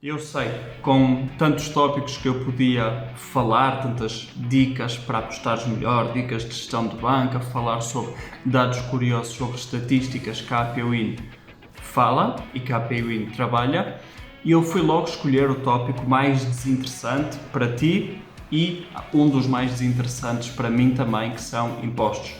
Eu sei, com tantos tópicos que eu podia falar, tantas dicas para apostares melhor, dicas de gestão de banca, falar sobre dados curiosos sobre estatísticas que a APWin fala e que a APWin trabalha, e eu fui logo escolher o tópico mais desinteressante para ti e um dos mais desinteressantes para mim também, que são impostos.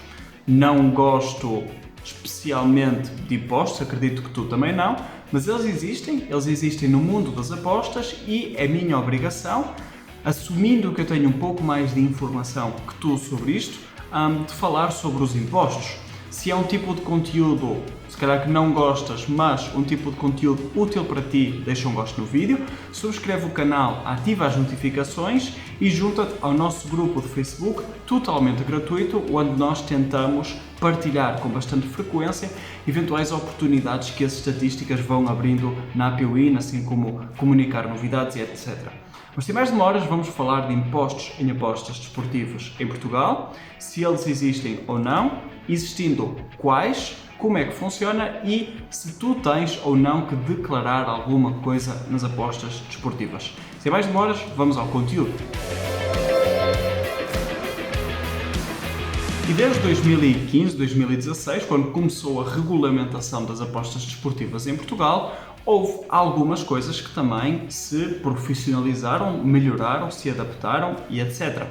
Não gosto especialmente de impostos, acredito que tu também não, mas eles existem no mundo das apostas e é minha obrigação, assumindo que eu tenho um pouco mais de informação que tu sobre isto, de falar sobre os impostos. Se é um tipo de conteúdo, se calhar que não gostas, mas um tipo de conteúdo útil para ti, deixa um gosto no vídeo, subscreve o canal, ativa as notificações e junta-te ao nosso grupo de Facebook, totalmente gratuito, onde nós tentamos partilhar com bastante frequência eventuais oportunidades que as estatísticas vão abrindo na APWin, assim como comunicar novidades e etc. Mas sem mais demoras, vamos falar de impostos em apostas desportivas em Portugal, se eles existem ou não, existindo quais, como é que funciona e se tu tens ou não que declarar alguma coisa nas apostas desportivas. Sem mais demoras, vamos ao conteúdo. E desde 2015, 2016, quando começou a regulamentação das apostas desportivas em Portugal, houve algumas coisas que também se profissionalizaram, melhoraram, se adaptaram e etc.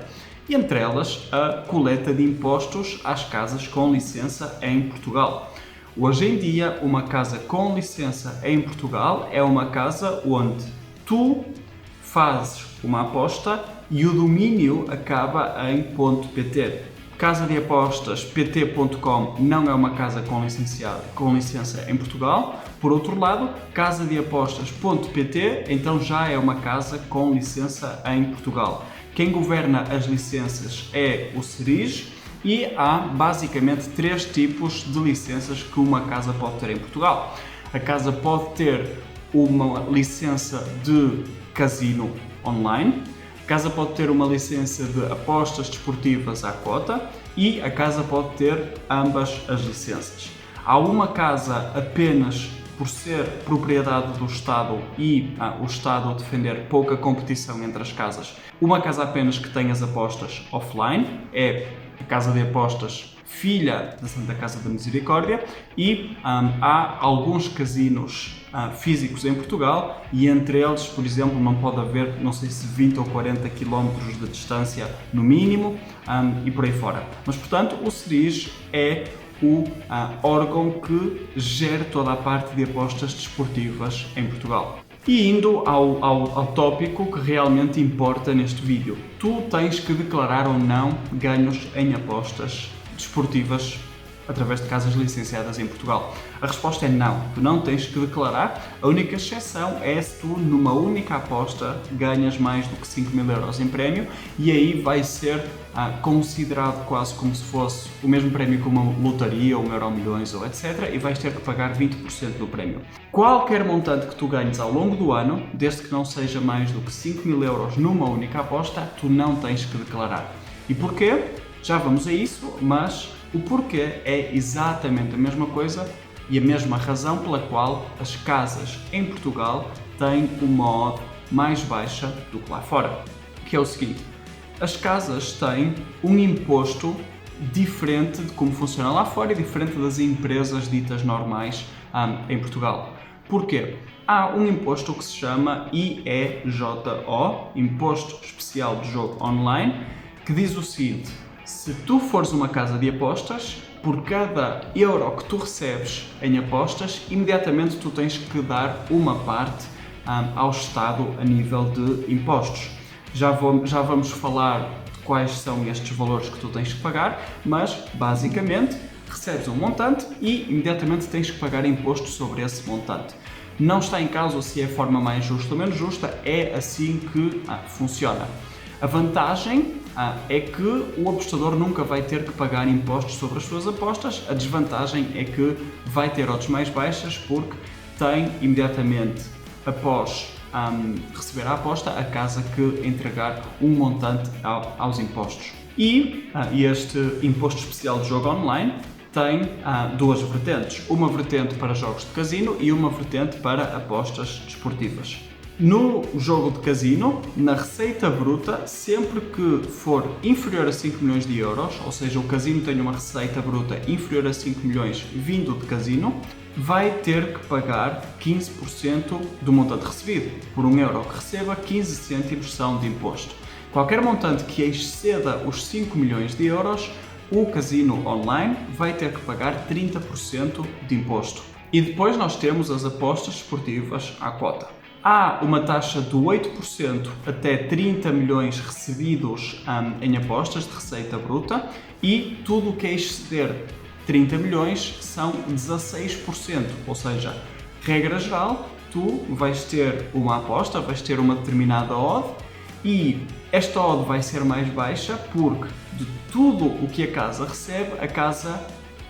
E entre elas, a coleta de impostos às casas com licença em Portugal. Hoje em dia, uma casa com licença em Portugal é uma casa onde tu fazes uma aposta e o domínio acaba em .pt. Casa de apostas pt.com não é uma casa com licença em Portugal. Por outro lado, casa de apostas.pt então já é uma casa com licença em Portugal. Quem governa as licenças é o SERIJ e há basicamente três tipos de licenças que uma casa pode ter em Portugal. A casa pode ter uma licença de casino online, a casa pode ter uma licença de apostas desportivas à cota e a casa pode ter ambas as licenças. Há uma casa apenas por ser propriedade do Estado e o Estado defender pouca competição entre as casas. Uma casa apenas que tem as apostas offline é a Casa de Apostas filha da Santa Casa da Misericórdia e há alguns casinos físicos em Portugal e entre eles, por exemplo, não pode haver, não sei se 20 ou 40 km de distância no mínimo e por aí fora. Mas, portanto, o SERIJ é o órgão que gera toda a parte de apostas desportivas em Portugal. E indo ao tópico que realmente importa neste vídeo, tu tens que declarar ou não ganhos em apostas desportivas através de casas licenciadas em Portugal? A resposta é não, tu não tens que declarar. A única exceção é se tu numa única aposta ganhas mais do que 5.000 euros em prémio e aí vai ser considerado quase como se fosse o mesmo prémio que uma lotaria, ou um Euromilhões ou etc. e vais ter que pagar 20% do prémio. Qualquer montante que tu ganhes ao longo do ano, desde que não seja mais do que 5.000 euros numa única aposta, tu não tens que declarar. E porquê? Já vamos a isso, mas o porquê é exatamente a mesma coisa e a mesma razão pela qual as casas em Portugal têm uma odd mais baixa do que lá fora. Que é o seguinte, as casas têm um imposto diferente de como funciona lá fora e diferente das empresas ditas normais em Portugal. Porquê? Há um imposto que se chama IEJO, Imposto Especial de Jogo Online, que diz o seguinte: se tu fores uma casa de apostas, por cada euro que tu recebes em apostas, imediatamente tu tens que dar uma parte ao Estado a nível de impostos. Já vamos falar de quais são estes valores que tu tens que pagar, mas basicamente recebes um montante e imediatamente tens que pagar imposto sobre esse montante. Não está em causa se é a forma mais justa ou menos justa, é assim que funciona. A vantagem é que o apostador nunca vai ter que pagar impostos sobre as suas apostas. A desvantagem é que vai ter odds mais baixas porque tem imediatamente, após receber a aposta, a casa que entregar um montante aos impostos. E este imposto especial de jogo online tem duas vertentes. Uma vertente para jogos de casino e uma vertente para apostas desportivas. No jogo de casino, na receita bruta, sempre que for inferior a 5 milhões de euros, ou seja, o casino tem uma receita bruta inferior a 5 milhões vindo de casino, vai ter que pagar 15% do montante recebido. Por 1 euro que receba, 15 cêntimos são de imposto. Qualquer montante que exceda os 5 milhões de euros, o casino online vai ter que pagar 30% de imposto. E depois nós temos as apostas esportivas à cota. Há uma taxa de 8% até 30 milhões recebidos em apostas de receita bruta e tudo o que exceder 30 milhões são 16%, ou seja, regra geral, tu vais ter uma aposta, vais ter uma determinada odd e esta odd vai ser mais baixa porque de tudo o que a casa recebe, a casa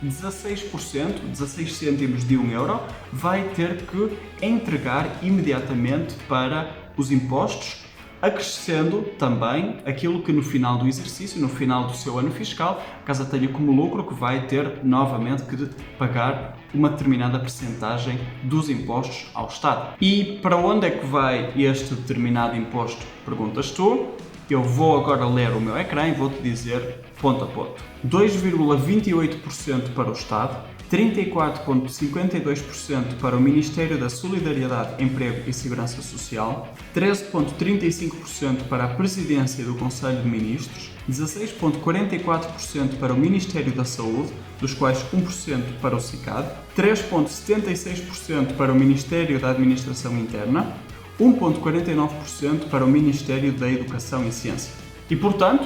16%, 16 cêntimos de 1 euro, vai ter que entregar imediatamente para os impostos, acrescendo também aquilo que no final do exercício, no final do seu ano fiscal, a casa tenha como lucro que vai ter novamente que pagar uma determinada percentagem dos impostos ao Estado. E para onde é que vai este determinado imposto? Perguntas tu. Eu vou agora ler o meu ecrã e vou-te dizer ponto a ponto. 2,28% para o Estado, 34,52% para o Ministério da Solidariedade, Emprego e Segurança Social, 13,35% para a Presidência do Conselho de Ministros, 16,44% para o Ministério da Saúde, dos quais 1% para o SICAD, 3,76% para o Ministério da Administração Interna, 1,49% para o Ministério da Educação e Ciência. E portanto,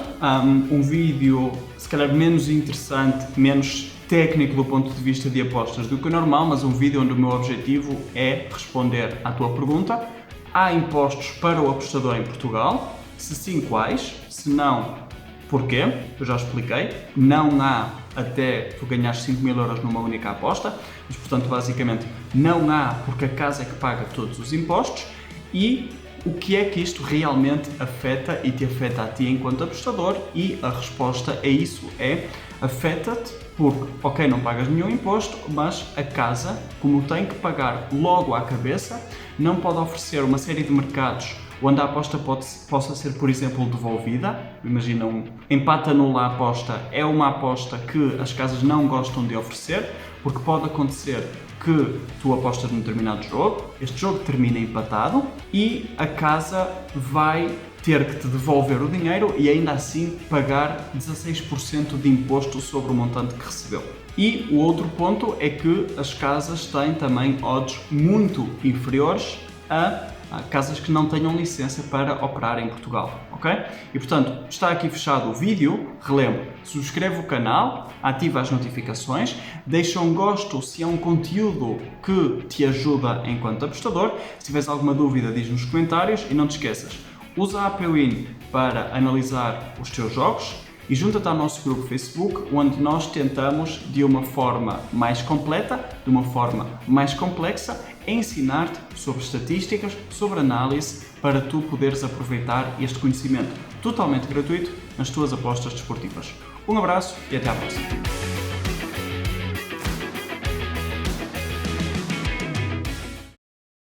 um vídeo se calhar menos interessante, menos técnico do ponto de vista de apostas do que o normal, mas um vídeo onde o meu objetivo é responder à tua pergunta. Há impostos para o apostador em Portugal? Se sim, quais? Se não, porquê? Eu já expliquei. Não há até tu ganhares 5 mil euros numa única aposta, mas portanto basicamente não há porque a casa é que paga todos os impostos. E o que é que isto realmente afeta e te afeta a ti enquanto apostador? E a resposta a isso é: afeta-te porque, ok, não pagas nenhum imposto, mas a casa, como tem que pagar logo à cabeça, não pode oferecer uma série de mercados onde a aposta possa ser, por exemplo, devolvida. Imagina, empate anula a aposta é uma aposta que as casas não gostam de oferecer, porque pode acontecer que tu apostas num determinado jogo, este jogo termina empatado e a casa vai ter que te devolver o dinheiro e ainda assim pagar 16% de imposto sobre o montante que recebeu. E o outro ponto é que as casas têm também odds muito inferiores a casas que não tenham licença para operar em Portugal, ok? E portanto, está aqui fechado o vídeo. Relembro, subscreve o canal, ativa as notificações, deixa um gosto se é um conteúdo que te ajuda enquanto apostador. Se tiveres alguma dúvida, diz nos comentários e não te esqueças, usa a APWin para analisar os teus jogos e junta-te ao nosso grupo Facebook, onde nós tentamos, de uma forma mais completa, de uma forma mais complexa, ensinar-te sobre estatísticas, sobre análise, para tu poderes aproveitar este conhecimento totalmente gratuito nas tuas apostas desportivas. Um abraço e até à próxima!